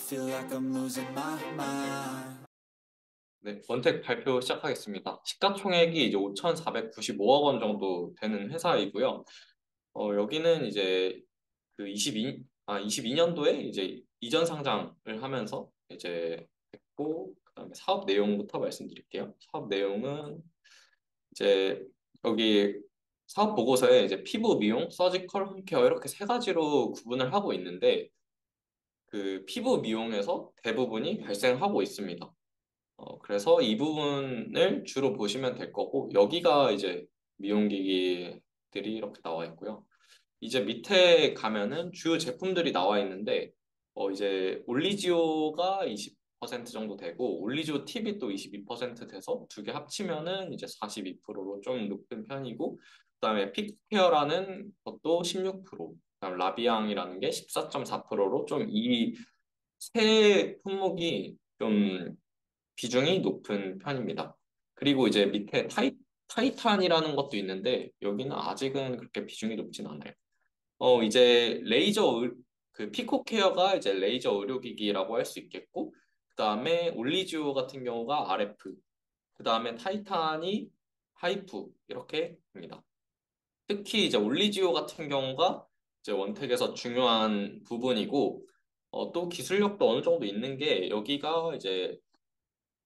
feel like I'm losing my mind. 네, 원택 발표 시작하겠습니다. 시가총액이 이제 5,495억 원 정도 되는 회사이고요. 여기는 이제 그 22년도에 이제 이전 상장을 하면서 이제 했고, 그다음에 사업 내용부터 말씀드릴게요. 사업 내용은 이제 여기 사업 보고서에 이제 피부 미용, 서지컬, 홈케어 이렇게 세 가지로 구분을 하고 있는데 그 피부 미용에서 대부분이 발생하고 있습니다. 그래서 이 부분을 주로 보시면 될 거고, 여기가 이제 미용기기들이 이렇게 나와 있고요. 이제 밑에 가면은 주요 제품들이 나와 있는데, 이제 올리지오가 20% 정도 되고, 올리지오 팁이 또 22% 돼서 두 개 합치면은 이제 42%로 좀 높은 편이고, 그다음에 픽케어라는 것도 16%, 그다음 라비앙이라는 게 14.4%로 좀 이 세 품목이 좀 비중이 높은 편입니다. 그리고 이제 밑에 타이탄이라는 것도 있는데 여기는 아직은 그렇게 비중이 높진 않아요. 이제 그 피코케어가 이제 레이저 의료기기라고 할 수 있겠고, 그 다음에 올리지오 같은 경우가 RF, 그 다음에 타이탄이 하이프 이렇게 됩니다. 특히 이제 올리지오 같은 경우가 이제 원택에서 중요한 부분이고, 또 기술력도 어느 정도 있는 게 여기가 이제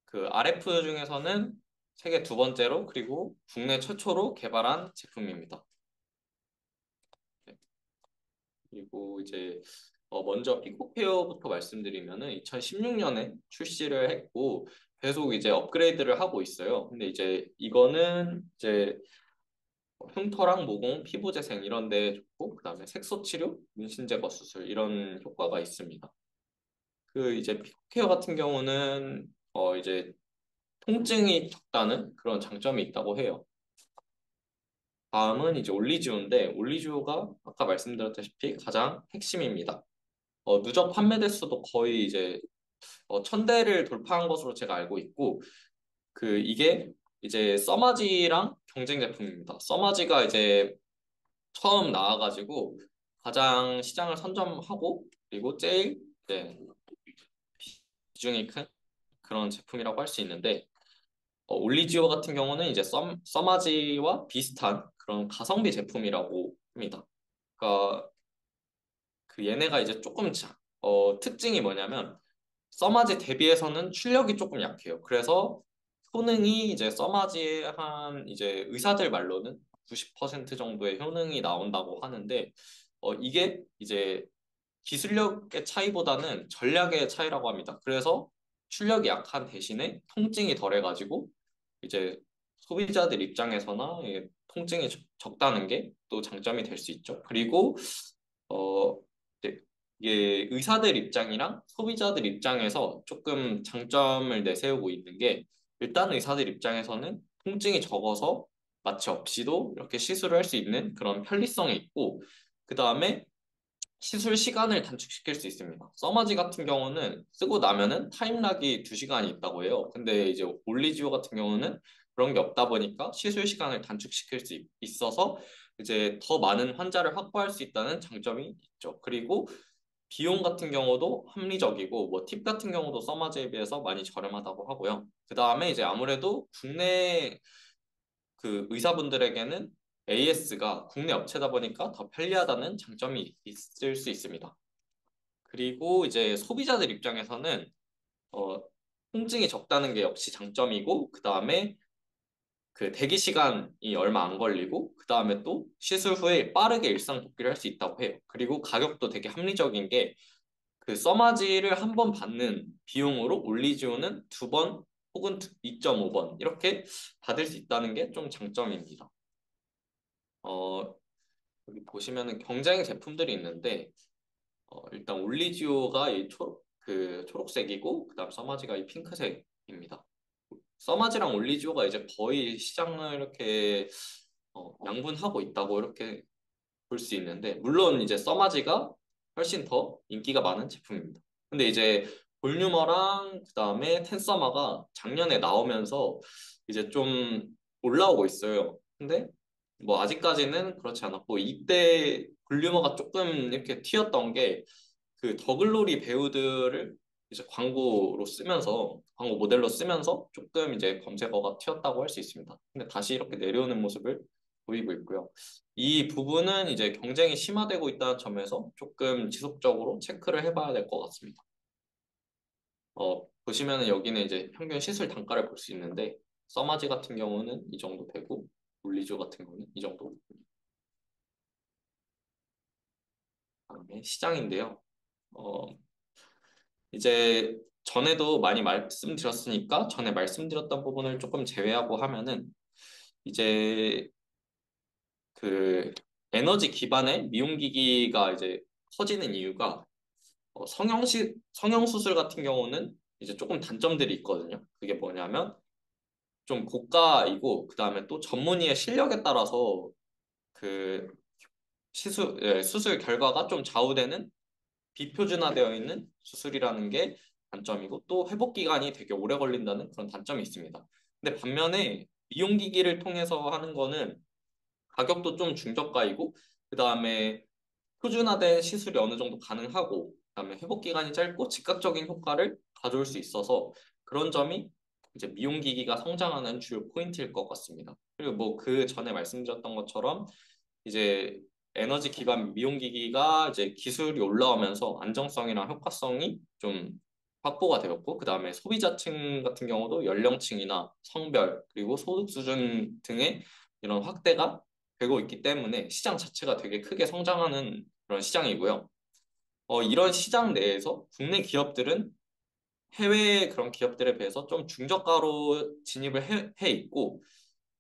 그 RF 중에서는 세계 두 번째로 그리고 국내 최초로 개발한 제품입니다. 네. 그리고 이제 먼저 피코페어부터 말씀드리면은 2016년에 출시를 했고 계속 이제 업그레이드를 하고 있어요. 근데 이제 이거는 이제 흉터랑 모공, 피부 재생 이런 데 좋고 그다음에 색소 치료, 문신 제거 수술 이런 효과가 있습니다. 그 이제 피코케어 같은 경우는 이제 통증이 적다는 그런 장점이 있다고 해요. 다음은 이제 올리지오인데 올리지오가 아까 말씀드렸다시피 가장 핵심입니다. 누적 판매 대수도 거의 이제 1,000대를 돌파한 것으로 제가 알고 있고 그 이게 이제 써마지랑 경쟁 제품입니다. 써마지가 이제 처음 나와가지고 가장 시장을 선점하고 그리고 제일 이제 비중이 큰 그런 제품이라고 할 수 있는데 올리지오 같은 경우는 이제 써마지와 비슷한 그런 가성비 제품이라고 합니다. 그러니까 그 얘네가 이제 조금 특징이 뭐냐면 써마지 대비해서는 출력이 조금 약해요. 그래서 효능이 이제 써마지의 한 이제 의사들 말로는 90% 정도의 효능이 나온다고 하는데 이게 이제 기술력의 차이보다는 전략의 차이라고 합니다. 그래서 출력이 약한 대신에 통증이 덜해가지고 이제 소비자들 입장에서나 통증이 적다는 게 또 장점이 될 수 있죠. 그리고 어, 이게 의사들 입장이랑 소비자들 입장에서 조금 장점을 내세우고 있는 게 일단 의사들 입장에서는 통증이 적어서 마취 없이도 이렇게 시술을 할 수 있는 그런 편리성이 있고 그 다음에 시술 시간을 단축시킬 수 있습니다. 써마지 같은 경우는 쓰고 나면은 타임락이 2시간이 있다고 해요. 근데 이제 올리지오 같은 경우는 그런 게 없다 보니까 시술 시간을 단축시킬 수 있어서 이제 더 많은 환자를 확보할 수 있다는 장점이 있죠. 그리고 비용 같은 경우도 합리적이고 뭐 팁 같은 경우도 써마지에 비해서 많이 저렴하다고 하고요. 그 다음에 이제 아무래도 국내 그 의사분들에게는 AS가 국내 업체다 보니까 더 편리하다는 장점이 있을 수 있습니다. 그리고 이제 소비자들 입장에서는 어, 통증이 적다는 게 역시 장점이고 그 다음에 그 대기 시간이 얼마 안 걸리고 그 다음에 또 시술 후에 빠르게 일상 복귀를 할 수 있다고 해요. 그리고 가격도 되게 합리적인 게 그 써마지를 한 번 받는 비용으로 올리지오는 두 번 혹은 2.5번 이렇게 받을 수 있다는 게 좀 장점입니다. 어, 여기 보시면은 경쟁 제품들이 있는데 일단 올리지오가 그 초록색이고 그다음 써마지가 이 핑크색입니다. 써마지랑 올리지오가 이제 거의 시장을 이렇게 양분하고 있다고 이렇게 볼 수 있는데 물론 이제 써마지가 훨씬 더 인기가 많은 제품입니다. 근데 이제 볼유머랑 그다음에 텐서마가 작년에 나오면서 이제 좀 올라오고 있어요. 근데 뭐 아직까지는 그렇지 않았고 이때 볼유머가 조금 이렇게 튀었던 게 그 더글로리 배우들을 이제 광고로 쓰면서 광고 모델로 쓰면서 조금 이제 검색어가 튀었다고 할 수 있습니다. 근데 다시 이렇게 내려오는 모습을 보이고 있고요. 이 부분은 이제 경쟁이 심화되고 있다는 점에서 조금 지속적으로 체크를 해봐야 될 것 같습니다. 보시면은 여기는 이제 평균 시술 단가를 볼 수 있는데 써마지 같은 경우는 이 정도 되고 물리주 같은 경우는 이 정도. 다음에 시장인데요. 어, 이제 전에도 많이 말씀드렸으니까 전에 말씀드렸던 부분을 조금 제외하고 하면은 이제 그 에너지 기반의 미용기기가 이제 커지는 이유가 성형수술 같은 경우는 이제 조금 단점들이 있거든요. 그게 뭐냐면 좀 고가이고 그다음에 또 전문의의 실력에 따라서 그 수술 결과가 좀 좌우되는 비표준화되어 있는 수술이라는 게 단점이고 또 회복 기간이 되게 오래 걸린다는 그런 단점이 있습니다. 근데 반면에 미용기기를 통해서 하는 거는 가격도 좀 중저가이고 그다음에 표준화된 시술이 어느 정도 가능하고 그다음에 회복 기간이 짧고 즉각적인 효과를 가져올 수 있어서 그런 점이 이제 미용기기가 성장하는 주요 포인트일 것 같습니다. 그리고 뭐 그 전에 말씀드렸던 것처럼 이제 에너지 기반 미용기기가 이제 기술이 올라오면서 안정성이랑 효과성이 좀 확보가 되었고 그다음에 소비자층 같은 경우도 연령층이나 성별 그리고 소득 수준 등의 이런 확대가 되고 있기 때문에 시장 자체가 되게 크게 성장하는 그런 시장이고요. 이런 시장 내에서 국내 기업들은 해외 그런 기업들에 비해서 좀 중저가로 진입을 해 있고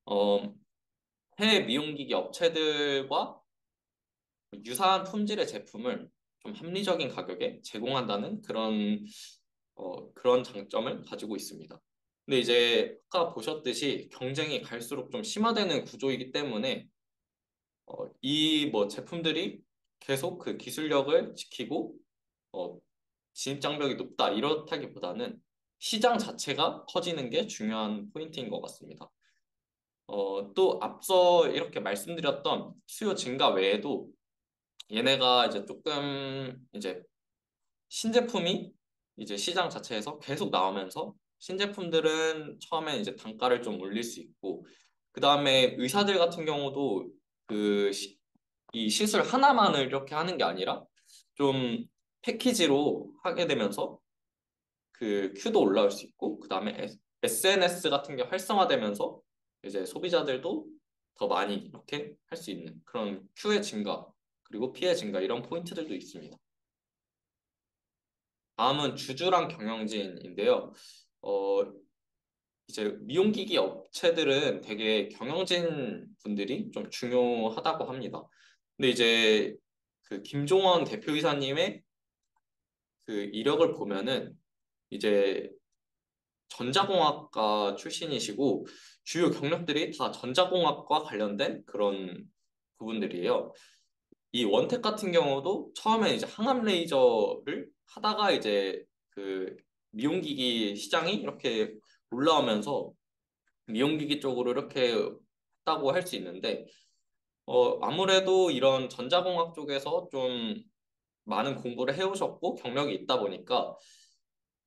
어, 해외 미용기기 업체들과 유사한 품질의 제품을 좀 합리적인 가격에 제공한다는 그런 장점을 가지고 있습니다. 근데 이제 아까 보셨듯이 경쟁이 갈수록 좀 심화되는 구조이기 때문에 이 뭐 제품들이 계속 그 기술력을 지키고 어, 진입 장벽이 높다 이렇다기보다는 시장 자체가 커지는 게 중요한 포인트인 것 같습니다. 또 앞서 이렇게 말씀드렸던 수요 증가 외에도 얘네가 이제 조금 이제 신제품이 이제 시장 자체에서 계속 나오면서 신제품들은 처음에 이제 단가를 좀 올릴 수 있고 그 다음에 의사들 같은 경우도 이 시술 하나만을 이렇게 하는 게 아니라 좀 패키지로 하게 되면서 그 큐도 올라올 수 있고 그 다음에 SNS 같은 게 활성화되면서 이제 소비자들도 더 많이 이렇게 할 수 있는 그런 큐의 증가 그리고 피해 증가 이런 포인트들도 있습니다. 다음은 주주랑 경영진인데요. 어, 이제 미용기기 업체들은 되게 경영진 분들이 좀 중요하다고 합니다. 근데 이제 그 김종원 대표이사님의 그 이력을 보면은 이제 전자공학과 출신이시고 주요 경력들이 다 전자공학과 관련된 그런 부분들이에요. 이 원택 같은 경우도 처음에 이제 항암 레이저를 하다가 이제 그 미용기기 시장이 이렇게 올라오면서 미용기기 쪽으로 이렇게 했다고 할 수 있는데 아무래도 이런 전자공학 쪽에서 좀 많은 공부를 해오셨고 경력이 있다 보니까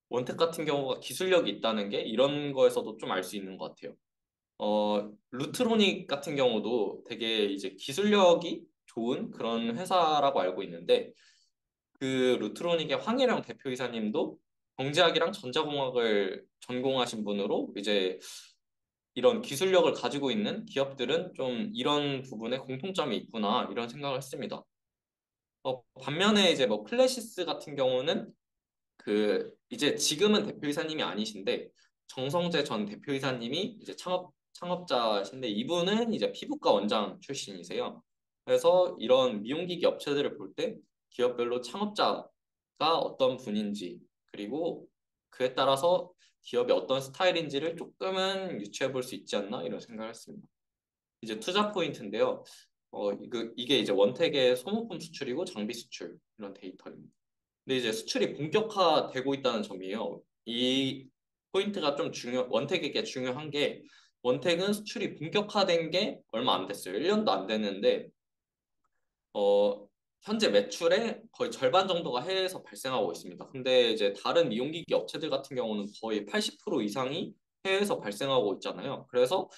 원택 같은 경우가 기술력이 있다는 게 이런 거에서도 좀 알 수 있는 것 같아요. 루트로닉 같은 경우도 되게 이제 기술력이 좋은 그런 회사라고 알고 있는데 그 루트로닉의 황혜령 대표이사님도 경제학이랑 전자공학을 전공하신 분으로 이제 이런 기술력을 가지고 있는 기업들은 좀 이런 부분에 공통점이 있구나 이런 생각을 했습니다. 반면에 이제 뭐 클래시스 같은 경우는 그 이제 지금은 대표이사님이 아니신데 정성재 전 대표이사님이 이제 창업자신데 이분은 이제 피부과 원장 출신이세요. 그래서 이런 미용기기 업체들을 볼 때 기업별로 창업자가 어떤 분인지 그리고 그에 따라서 기업이 어떤 스타일인지를 조금은 유추해 볼 수 있지 않나 이런 생각을 했습니다. 이제 투자 포인트인데요. 이게 이제 원택의 소모품 수출이고 장비 수출 이런 데이터입니다. 근데 이제 수출이 본격화되고 있다는 점이에요. 이 포인트가 좀 원택에게 중요한 게 원택은 수출이 본격화된 게 얼마 안 됐어요. 1년도 안 됐는데 어, 현재 매출의 거의 절반 정도가 해외에서 발생하고 있습니다. 근데 이제 다른 미용기기 업체들 같은 경우는 거의 80% 이상이 해외에서 발생하고 있잖아요. 그래서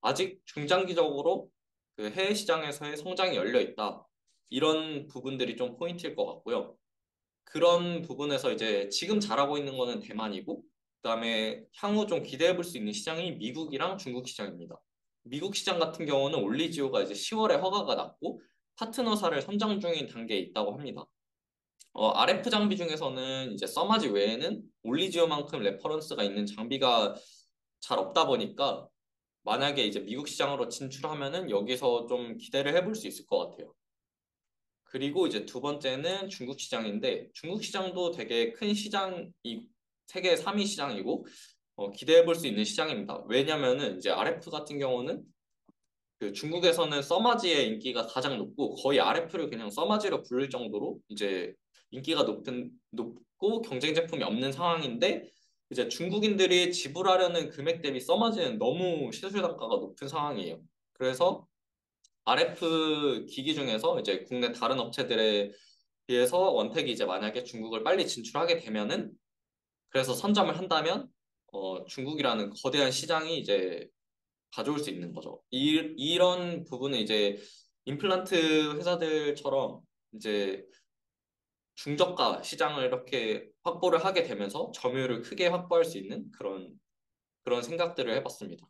아직 중장기적으로 그 해외 시장에서의 성장이 열려 있다. 이런 부분들이 좀 포인트일 것 같고요. 그런 부분에서 이제 지금 잘하고 있는 거는 대만이고, 그다음에 향후 좀 기대해 볼 수 있는 시장이 미국이랑 중국 시장입니다. 미국 시장 같은 경우는 올리지오가 이제 10월에 허가가 났고 파트너사를 선정 중인 단계에 있다고 합니다. RF 장비 중에서는 이제 써마지 외에는 올리지오만큼 레퍼런스가 있는 장비가 잘 없다 보니까 만약에 이제 미국 시장으로 진출하면은 여기서 좀 기대를 해볼 수 있을 것 같아요. 그리고 이제 두 번째는 중국 시장인데 중국 시장도 되게 큰 시장이 세계 3위 시장이고 기대해 볼 수 있는 시장입니다. 왜냐면은 이제 RF 같은 경우는 그 중국에서는 써마지의 인기가 가장 높고 거의 RF를 그냥 써마지로 부를 정도로 이제 인기가 높고 경쟁 제품이 없는 상황인데 이제 중국인들이 지불하려는 금액 대비 써마지는 너무 시술 단가가 높은 상황이에요. 그래서 RF 기기 중에서 이제 국내 다른 업체들에 비해서 원택이 이제 만약에 중국을 빨리 진출하게 되면은 그래서 선점을 한다면 중국이라는 거대한 시장이 이제 가져올 수 있는 거죠. 이런 부분은 이제 임플란트 회사들처럼 이제 중저가 시장을 이렇게 확보를 하게 되면서 점유율을 크게 확보할 수 있는 그런 생각들을 해봤습니다.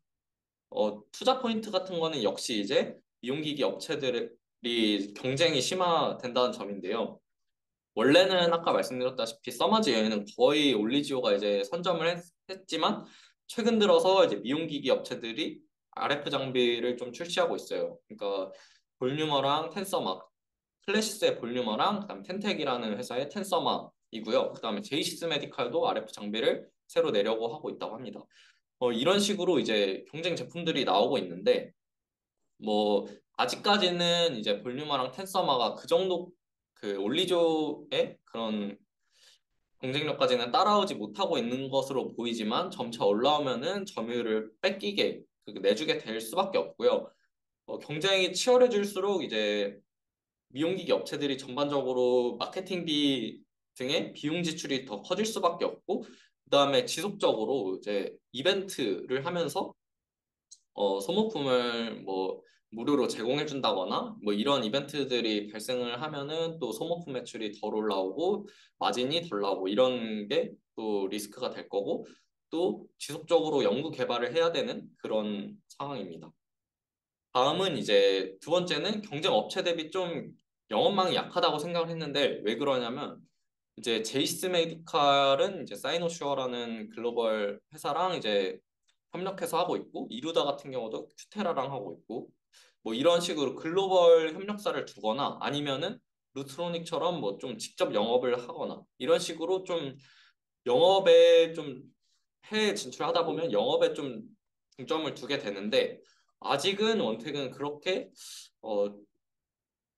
투자 포인트 같은 거는 역시 이제 이용기기 업체들이 경쟁이 심화된다는 점인데요. 원래는 아까 말씀드렸다시피 써마지 여행은 거의 올리지오가 이제 선점을 했지만 최근 들어서 이제 미용기기 업체들이 RF 장비를 좀 출시하고 있어요. 그러니까 볼륨어랑 텐서마, 클래시스의 볼륨어랑 그다음 텐텍이라는 회사의 텐서마이고요. 그다음에 제이시스 메디칼도 RF 장비를 새로 내려고 하고 있다고 합니다. 이런 식으로 이제 경쟁 제품들이 나오고 있는데 뭐 아직까지는 이제 볼륨아랑 텐서마가 그 정도 그 올리조의 그런 경쟁력까지는 따라오지 못하고 있는 것으로 보이지만 점차 올라오면은 점유율을 뺏기게 내주게 될 수밖에 없고요. 경쟁이 치열해질수록 이제 미용기기 업체들이 전반적으로 마케팅비 등의 비용 지출이 더 커질 수밖에 없고 그다음에 지속적으로 이제 이벤트를 하면서 소모품을 뭐 무료로 제공해 준다거나 뭐 이런 이벤트들이 발생을 하면은 또 소모품 매출이 덜 올라오고 마진이 덜 나오고 이런 게 또 리스크가 될 거고 또 지속적으로 연구 개발을 해야 되는 그런 상황입니다. 다음은 이제 두 번째는 경쟁 업체 대비 좀 영업망이 약하다고 생각을 했는데 왜 그러냐면 이제 제이스 메디칼은 이제 사이노슈어라는 글로벌 회사랑 이제 협력해서 하고 있고 이루다 같은 경우도 큐테라랑 하고 있고 뭐 이런 식으로 글로벌 협력사를 두거나 아니면은 루트로닉처럼 뭐 좀 직접 영업을 하거나 이런 식으로 좀 영업에 좀 해외 진출하다 보면 영업에 좀 중점을 두게 되는데 아직은 원택은 그렇게 어,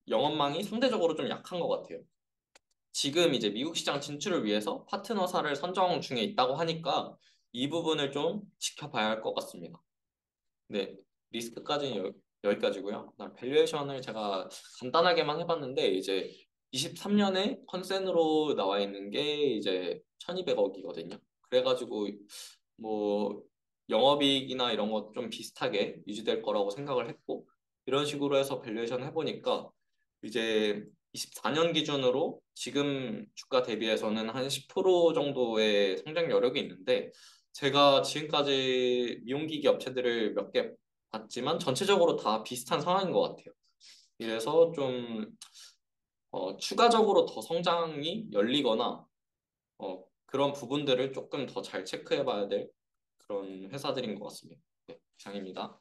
영업망이 상대적으로 좀 약한 것 같아요. 지금 이제 미국 시장 진출을 위해서 파트너사를 선정 중에 있다고 하니까 이 부분을 좀 지켜봐야 할 것 같습니다. 네, 리스크까지는 여기까지고요. 그다음 밸류에이션을 제가 간단하게만 해봤는데 이제 23년에 컨센으로 나와 있는 게 이제 1,200억이거든요. 그래가지고 뭐 영업이익이나 이런 것 좀 비슷하게 유지될 거라고 생각을 했고 이런 식으로 해서 밸류에이션 해보니까 이제 24년 기준으로 지금 주가 대비해서는 한 10% 정도의 성장 여력이 있는데 제가 지금까지 미용기기 업체들을 몇 개 봤지만 전체적으로 다 비슷한 상황인 것 같아요. 그래서 좀 추가적으로 더 성장이 열리거나 그런 부분들을 조금 더 잘 체크해 봐야 될 그런 회사들인 것 같습니다. 네, 이상입니다.